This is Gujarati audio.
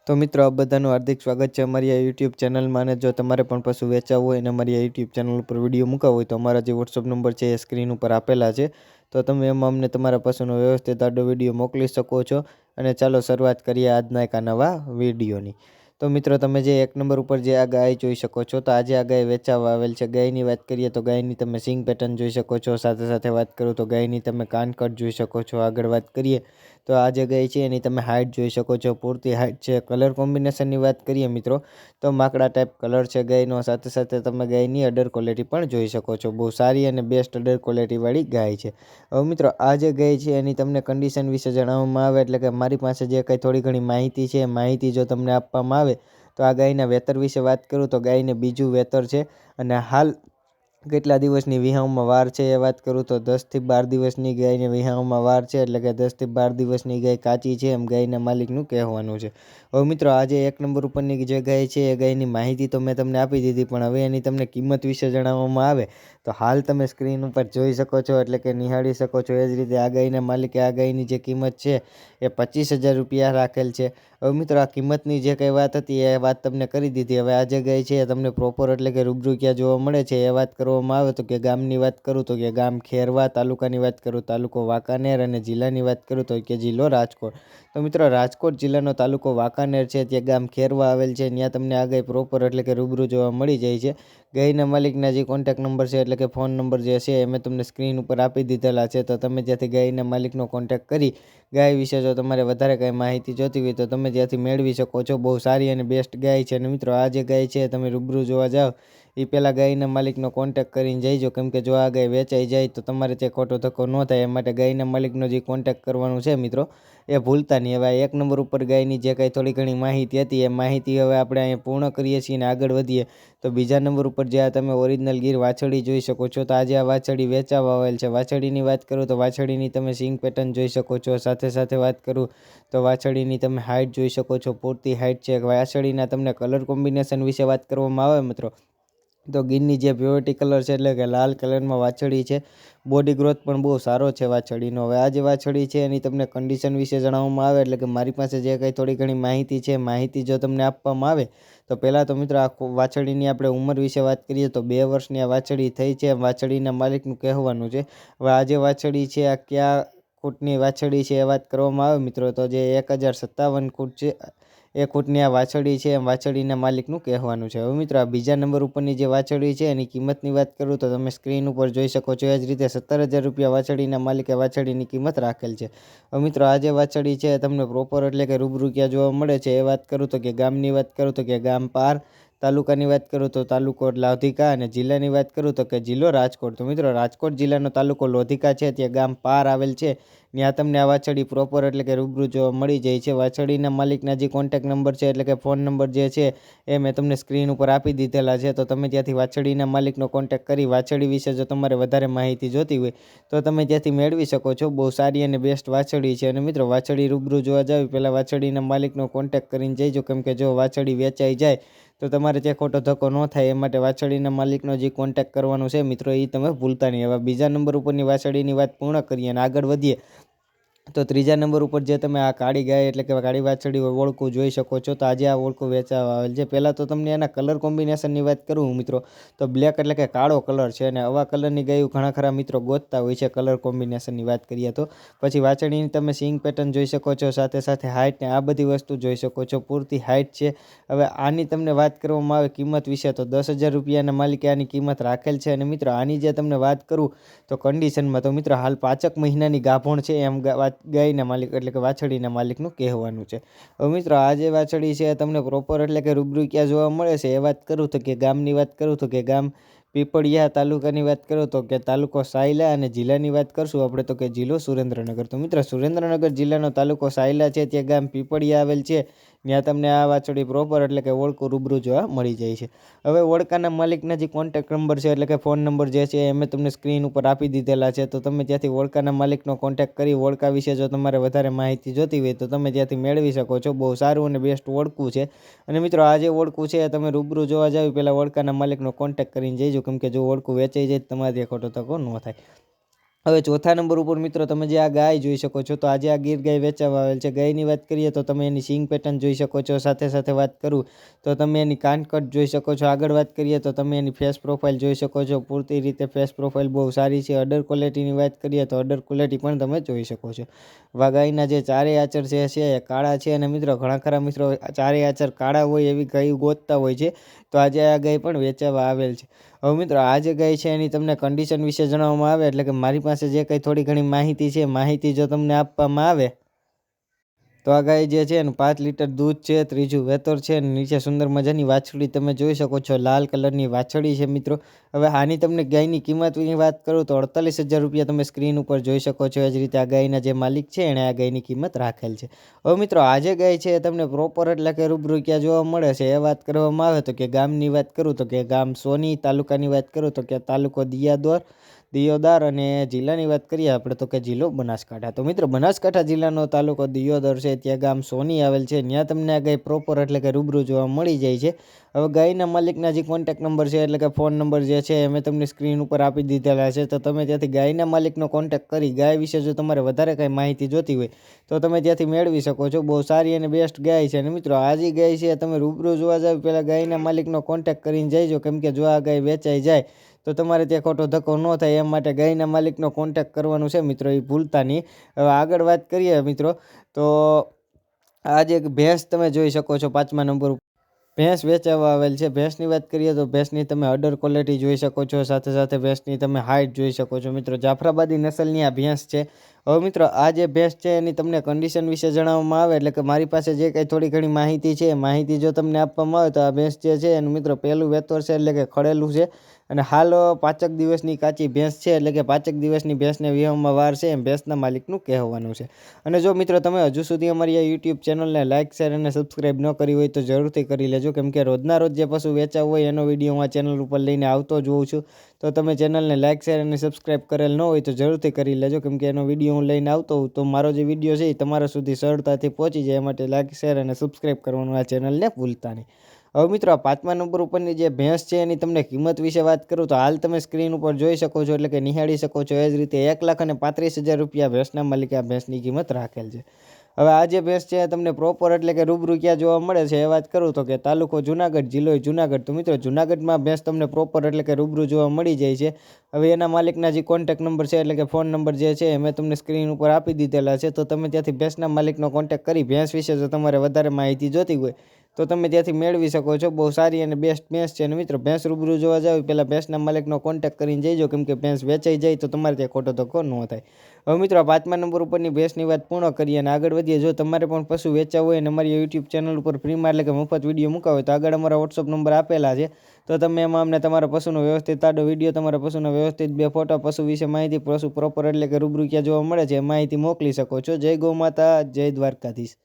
તો મિત્રો આ બધાનું હાર્દિક સ્વાગત છે અમારી આ યુટ્યુબ ચેનલમાં। અને જો તમારે પણ પશુ વેચાવવું હોય અને અમારી આ યુટ્યુબ ચેનલ ઉપર વિડીયો મૂકવા હોય તો અમારા જે વોટ્સઅપ નંબર છે એ સ્ક્રીન ઉપર આપેલા છે। તો તમે એમાં અમને તમારા પશુનો વ્યવસ્થિત આડો વિડીયો મોકલી શકો છો। અને ચાલો શરૂઆત કરીએ આજના એક નવા વિડીયોની। તો મિત્રો તમે જે એક નંબર ઉપર જે આ ગાય જોઈ શકો છો, તો આજે આ ગાય વેચાવા આવેલ છે। ગાયની વાત કરીએ તો ગાયની તમે સિંગ પેટર્ન જોઈ શકો છો। સાથે સાથે વાત કરું તો ગાયની તમે કાનકટ જોઈ શકો છો। આગળ વાત કરીએ તો આ જે ગાય છે એની તમે હાઇટ જોઈ શકો છો, પૂરતી હાઇટ છે। કલર કોમ્બિનેશનની વાત કરીએ મિત્રો તો માકડા ટાઈપ કલર છે ગાયનો। સાથે સાથે તમે ગાયની અડર ક્વોલિટી પણ જોઈ શકો છો, બહુ સારી અને બેસ્ટ અડર ક્વોલિટીવાળી ગાય છે। હવે મિત્રો આ જે ગાય છે એની તમને કન્ડિશન વિશે જણાવવામાં આવે એટલે કે મારી પાસે જે કંઈ થોડી ઘણી માહિતી છે, માહિતી જો તમને આપવામાં આવે તો આ ગાયના વેતર વિશે વાત કરું તો ગાયને બીજું વેતર છે। અને હાલ કેટલા દિવસની વિહામમાં વાર છે એ વાત કરું તો 10 થી 12 દિવસની ગાયને વિહામમાં વાર છે। એટલે કે 10 થી 12 દિવસની ગાય કાચી છે એમ ગાયના માલિકનું કહેવાનું છે। હવે મિત્રો આજે એક નંબર ઉપરની જે ગાય છે એ ગાયની માહિતી તો મેં તમને આપી દીધી, પણ હવે એની તમને કિંમત વિશે જણાવવામાં આવે તો હાલ તમે સ્ક્રીન ઉપર જોઈ શકો છો, એટલે કે નિહાળી શકો છો। એ જ રીતે આ ગાયના માલિકે આ ગાયની જે કિંમત છે એ 25,000 રૂપિયા રાખેલ છે। હવે મિત્રો આ કિંમતની જે કંઈ વાત હતી એ વાત તમને કરી દીધી। હવે આ જે ગાય છે એ તમને પ્રોપર એટલે કે રૂબરૂ ક્યાં જોવા મળે છે એ વાત કરવામાં આવે તો કે ગામની વાત કરું તો કે ગામ ખેરવા, તાલુકાની વાત કરું તાલુકો વાંકાનેર, અને જિલ્લાની વાત કરું તો કે જિલ્લો રાજકોટ। તો મિત્રો રાજકોટ જિલ્લાનો તાલુકો વાંકાનેર છે, ત્યાં ગામ ખેરવા આવેલ છે। ત્યાં તમને આ ગાય પ્રોપર એટલે કે રૂબરૂ જોવા મળી જાય છે। ગાયના માલિકના જે કોન્ટેક્ટ નંબર છે એટલે કે ફોન નંબર જે છે એ મેં તમને સ્ક્રીન ઉપર આપી દીધેલા છે। તો તમે ત્યાંથી ગાયના માલિકનો કોન્ટેક્ટ કરી ગાય વિશે જો તમારે વધારે કંઈ માહિતી જોતી હોય તો તમે ત્યાંથી મેળવી શકો છો। બહુ સારી અને બેસ્ટ ગાય છે। અને મિત્રો આ જે ગાય છે તમે રૂબરૂ જોવા જાઓ એ પહેલાં ગાયના માલિકનો કોન્ટેક્ટ કરીને જઈજો, કેમ કે જો આ ગાય વેચાઈ જાય તો તમારે ત્યાં ખોટો ધક્કો ન થાય એ માટે ગાયના માલિકનો જે કોન્ટેક્ટ કરવાનું છે મિત્રો એ ભૂલતા નહીં। હવે એક નંબર ઉપર ગાયની જે કાંઈ થોડી ઘણી માહિતી હતી એ માહિતી હવે આપણે અહીંયા પૂર્ણ કરીએ છીએ અને આગળ વધીએ તો બીજા નંબર ઉપર જે આ તમે ઓરિજિનલ ગીર વાછડી જોઈ શકો છો, તો આજે આ વાછડી વેચાવા આવેલ છે। વાછડીની વાત કરું તો વાછડીની તમે સિંગ પેટર્ન જોઈ શકો છો। સાથે સાથે વાત કરું તો વાછડીની તમે હાઇટ જોઈ શકો છો, પૂરતી હાઇટ છે। વાછડીના તમને કલર કોમ્બિનેશન વિશે વાત કરવામાં આવે મિત્રો તો ગીરની જે પ્યોરિટી કલર છે એટલે કે લાલ કલરમાં વાછડી છે। બોડી ગ્રોથ પણ બહુ સારો છે વાછડીનો। હવે આ જે વાછડી છે એની તમને કન્ડિશન વિશે જણાવવામાં આવે એટલે કે મારી પાસે જે કંઈ થોડી ઘણી માહિતી છે, માહિતી જો તમને આપવામાં આવે તો પહેલાં તો મિત્રો આ વાછડીની આપણે ઉંમર વિશે વાત કરીએ તો 2 વર્ષની આ વાછડી થઈ છે વાછડીના માલિકનું કહેવાનું છે। હવે આ જે વાછડી છે આ કયા ફૂટની વાછડી છે એ વાત કરવામાં આવે મિત્રો તો જે 1057 ફૂટ છે એ ફૂટની આ વાછડી છે એમ વાછડીના માલિકનું કહેવાનું છે। હવે મિત્રો આ બીજા નંબર ઉપરની જે વાછડી છે એની કિંમતની વાત કરું તો તમે સ્ક્રીન ઉપર જોઈ શકો છો। એ જ રીતે 17,000 રૂપિયા વાછડીના માલિકે વાછડીની કિંમત રાખેલ છે। હવે મિત્રો આ જે વાછડી છે તમને પ્રોપર એટલે કે રૂબરૂ ક્યાં જોવા મળે છે એ વાત કરું તો કે ગામની વાત કરું તો કે ગામ પાર, તાલુકાની વાત કરું તો તાલુકો લોધિકા, અને જિલ્લાની વાત કરું તો કે જિલ્લો રાજકોટ। તો મિત્રો રાજકોટ જિલ્લાનો તાલુકો લોધિકા છે, ત્યાં ગામ પાર આવેલ છે। ત્યાં તમને આ વાછડી પ્રોપર એટલે કે રૂબરૂ જોવા મળી જાય છે। વાછડીના માલિકના જે કોન્ટેક્ટ નંબર છે એટલે કે ફોન નંબર જે છે એ મેં તમને સ્ક્રીન ઉપર આપી દીધેલા છે। તો તમે ત્યાંથી વાછડીના માલિકનો કોન્ટેક્ટ કરી વાછડી વિશે જો તમારે વધારે માહિતી જોતી હોય તો તમે ત્યાંથી મેળવી શકો છો। બહુ સારી અને બેસ્ટ વાછડી છે। અને મિત્રો વાછડી રૂબરૂ જોવા જાવ પહેલાં વાછડીના માલિકનો કોન્ટેક્ટ કરીને જઈજો, કેમ કે જો વાછડી વેચાઈ જાય તો તમારે ત્યાં ખોટો ધક્કો ન થાય એ માટે વાછડીના માલિકનો જે કોન્ટેક્ટ કરવાનો છે મિત્રો એ તમે ભૂલતા નહીં। હવે બીજા નંબર ઉપરની વાછડીની વાત પૂર્ણ કરીએ અને આગળ વધીએ તો ત્રીજા નંબર ઉપર જે તમે આ કાળી ગાય એટલે કે કાળી વાછડી ઓળખું જોઈ શકો છો, તો આજે આ ઓળખું વેચાવા આવેલ છે। પહેલાં તો તમને એના કલર કોમ્બિનેશનની વાત કરું મિત્રો તો બ્લેક એટલે કે કાળો કલર છે, અને આવા કલરની ગાયો ઘણા ખરા મિત્રો ગોતતા હોય છે કલર કોમ્બિનેશનની વાત કરીએ તો। પછી વાછડીની તમે સિંગ પેટર્ન જોઈ શકો છો, સાથે સાથે હાઇટ ને આ બધી વસ્તુ જોઈ શકો છો, પૂરતી હાઇટ છે। હવે આની તમને વાત કરવામાં આવે કિંમત વિશે તો 10,000 રૂપિયાના માલિકે આની કિંમત રાખેલ છે। અને મિત્રો આની જે તમને વાત કરું તો કન્ડિશનમાં તો મિત્રો હાલ 5 મહિનાની ગાભણ છે એમ ગાયના માલિક એટલે કે વાછડીના માલિકનું કહેવાનું છે। હવે મિત્રો આ જે વાછડી છે તમને પ્રોપર એટલે કે રૂબરૂ ક્યાં જોવા મળે છે એ વાત કરું તો કે ગામની વાત કરું તો કે ગામ પીપળિયા, તાલુકાની વાત કરું તો કે તાલુકો સાયલા, અને જિલ્લાની વાત કરશું આપણે તો કે જિલ્લો સુરેન્દ્રનગર। તો મિત્રો સુરેન્દ્રનગર જિલ્લાનો તાલુકો સાયલા છે, ત્યાં ગામ પીપળિયા આવેલ છે। ત્યાં તમને આ વાછડી પ્રોપર એટલે કે ઓળખું રૂબરૂ જોવા મળી જાય છે। હવે ઓળખાના માલિકના જે કોન્ટેક્ટ નંબર છે એટલે કે ફોન નંબર જે છે એ મેં તમને સ્ક્રીન ઉપર આપી દીધેલા છે। તો તમે ત્યાંથી ઓળખાના માલિકનો કોન્ટેક્ટ કરી ઓળખા વિશે જો તમારે વધારે માહિતી જોતી હોય તો તમે ત્યાંથી મેળવી શકો છો। બહુ સારું અને બેસ્ટ ઓળખું છે। અને મિત્રો આ જે ઓળખું છે તમે રૂબરૂ જોવા જાવ પહેલાં ઓળખાના માલિકનો કોન્ટેક્ટ કરીને જઈજો, કેમ કે જો ઓળખું વેચાઈ જાય તમારે ત્યાં ખોટો ધક્કો ન થાય। હવે ચોથા નંબર ઉપર મિત્રો તમે જે આ ગાય જોઈ શકો છો, તો આજે આ ગીર ગાય વેચાવા આવેલ છે. ગાયની વાત કરીએ તો તમે એની સિંગ પેટર્ન જોઈ શકો છો. સાથે સાથે વાત કરું તો તમે એની કાનકટ જોઈ શકો છો. આગળ વાત કરીએ તો તમે એની ફેસ પ્રોફાઇલ જોઈ શકો છો. પૂરતી રીતે ફેસ પ્રોફાઇલ બહુ સારી છે. અડર ક્વોલિટીની વાત કરીએ તો અડર ક્વોલિટી પણ તમે જોઈ શકો છો. ગાયના જે ચારેય આચર છે એ કાળા છે. અને મિત્રો ઘણા ખરા મિત્રો ચારેય આચર કાળા હોય એવી ગાય ગોતતા હોય છે, તો આજે આ ગાય પણ વેચાવા આવેલ છે. હવે મિત્રો આ જે ગાય છે એની તમને કન્ડિશન વિશે જણાવવામાં આવે, એટલે કે મારી પાસે જે કંઈ થોડી ઘણી માહિતી છે, માહિતી જો તમને આપવામાં આવે તો આ ગાય જે છે એનું 5 લીટર દૂધ છે. ત્રીજું વેતર છે. અને નીચે સુંદર મજાની વાછડી તમે જોઈ શકો છો. લાલ કલરની વાછડી છે મિત્રો. હવે આની તમને ગાયની કિંમતની વાત કરું તો 48,000 રૂપિયા તમે સ્ક્રીન ઉપર જોઈ શકો છો. એ જ રીતે આ ગાયના જે માલિક છે એણે આ ગાયની કિંમત રાખેલ છે. હવે મિત્રો આ જે ગાય છે એ તમને પ્રોપર એટલે કે રૂબરૂ ક્યાં જોવા મળે છે એ વાત કરવામાં આવે તો કે ગામની વાત કરું તો કે ગામ સોની, તાલુકાની વાત કરું તો કે તાલુકો દિયોદર અને જિલ્લાની વાત કરીએ આપણે તો કે જિલ્લો બનાસકાંઠા. તો મિત્રો બનાસકાંઠા જિલ્લાનો તાલુકો દિયોદર છે, ત્યાં ગામ સોની આવેલ છે. ત્યાં તમને આ ગાય પ્રોપર એટલે કે રૂબરૂ જોવા મળી જાય છે. હવે ગાયના માલિકના જે કોન્ટેક્ટ નંબર છે એટલે કે ફોન નંબર જે છે એ મેં તમને સ્ક્રીન ઉપર આપી દીધેલા છે. તો તમે ત્યાંથી ગાયના માલિકનો કોન્ટેક્ટ કરી ગાય વિશે જો તમારે વધારે કાંઈ માહિતી જોતી હોય તો તમે ત્યાંથી મેળવી શકો છો. બહુ સારી અને બેસ્ટ ગાય છે. અને મિત્રો આ જે ગાય છે તમે રૂબરૂ જોવા જાવ પહેલાં ગાયના માલિકનો કોન્ટેક્ટ કરીને જઈજો, કેમ કે જો આ ગાય વેચાઈ જાય તો તમારે ત્યાં ખોટો ધક્કો ન થાય એમ માટે ગાયના માલિકનો કોન્ટેક્ટ કરવાનું છે મિત્રો, એ ભૂલતા નહીં. હવે આગળ વાત કરીએ મિત્રો તો આ જે ભેંસ તમે જોઈ શકો છો 5મા નંબર ઉપર ભેંસ વેચાવા આવેલ છે. ભેંસની વાત કરીએ તો ભેંસની તમે અડર ક્વોલિટી જોઈ શકો છો. સાથે સાથે ભેંસની તમે હાઇટ જોઈ શકો છો. મિત્રો જાફરાબાદી નસલની આ ભેંસ છે. હવે મિત્રો આ જે ભેંસ છે એની તમને કન્ડિશન વિશે જણાવવામાં આવે, એટલે કે મારી પાસે જે કંઈ થોડી ઘણી માહિતી છે, માહિતી જો તમને આપવામાં આવે તો આ ભેંસ જે છે એનું મિત્રો પહેલું વેતર છે, એટલે કે ખડેલું છે. અને હાલ 5 દિવસની કાચી ભેંસ છે, એટલે કે 5 દિવસની ભેંસને વિહવામાં વાર છે એમ ભેંસના માલિકનું કહેવાનું છે. અને જો મિત્રો તમે હજુ સુધી અમારી આ યુટ્યુબ ચેનલને લાઇક, શેર અને સબસ્ક્રાઈબ ન કરી હોય તો જરૂરથી કરી લેજો, કેમ કે રોજના રોજ જે પશુ વેચાવ હોય એનો વિડીયો હું આ ચેનલ ઉપર લઈને આવતો જ હોઉં છું. તો તમે ચેનલને લાઇક, શેર અને સબસ્ક્રાઈબ કરેલ ન હોય તો જરૂરથી કરી લેજો, કેમ કે એનો વિડીયો હું લઈને આવતો હોઉં તો મારો જે વિડીયો છે એ તમારા સુધી સરળતાથી પહોંચી જાય. એ માટે લાઇક, શેર અને સબસ્ક્રાઈબ કરવાનું આ ચેનલને ભૂલતા નહીં. હવે મિત્રો આ 5મા નંબર ઉપરની જે ભેંસ છે એની તમને કિંમત વિશે વાત કરું તો હાલ તમે સ્ક્રીન ઉપર જોઈ શકો છો, એટલે કે નિહાળી શકો છો. એ જ રીતે 1,35,000 રૂપિયા ભેંસના માલિકે આ ભેંસની કિંમત રાખેલ છે. હવે આ જે ભેંસ છે તમને પ્રોપર એટલે કે રૂબરૂ ક્યાં જોવા મળે છે એ વાત કરું તો કે તાલુકો જુનાગઢ, જિલ્લો જુનાગઢ. તો મિત્રો જુનાગઢમાં ભેંસ તમને પ્રોપર એટલે કે રૂબરૂ જોવા મળી જાય છે. હવે એના માલિકના જે કોન્ટેક્ટ નંબર છે એટલે કે ફોન નંબર જે છે એ મેં તમને સ્ક્રીન ઉપર આપી દીધેલા છે. તો તમે ત્યાંથી ભેંસના માલિકનો કોન્ટેક્ટ કરી ભેંસ વિશે જો તમારે વધારે માહિતી જોતી હોય તો તમે ત્યાંથી મેળવી શકો છો. બહુ સારી અને બેસ્ટ ભેંસ છે. અને મિત્રો ભેંસ રૂબરૂ જોવા જાવ પહેલાં ભેંસના માલિકનો કોન્ટેક્ટ કરીને જઈજો, કેમ કે ભેંસ વેચાઈ જાય તો તમારે ત્યાં ખોટો ધક્કો ન થાય. હવે મિત્રો 5મા નંબર ઉપરની ભેંસની વાત પૂર્ણ કરીએ અને આગળ વધીએ. જો તમારે પણ પશુ વેચાવું હોય અને અમારી યુટ્યુબ ચેનલ ઉપર ફ્રીમાં એટલે કે મફત વિડીયો મૂકાવો હોય તો આગળ અમારા વોટ્સઅપ નંબર આપેલા છે. તો તમે એમાં અમને તમારા પશુનો વ્યવસ્થિત આડો વિડીયો, તમારા પશુનો વ્યવસ્થિત 2 ફોટા, પશુ વિશે માહિતી, પશુ પ્રોપર એટલે કે રૂબરૂ ક્યાં જોવા મળે છે એ માહિતી મોકલી શકો છો. જય ગૌ માતા, જય દ્વારકાધીશ.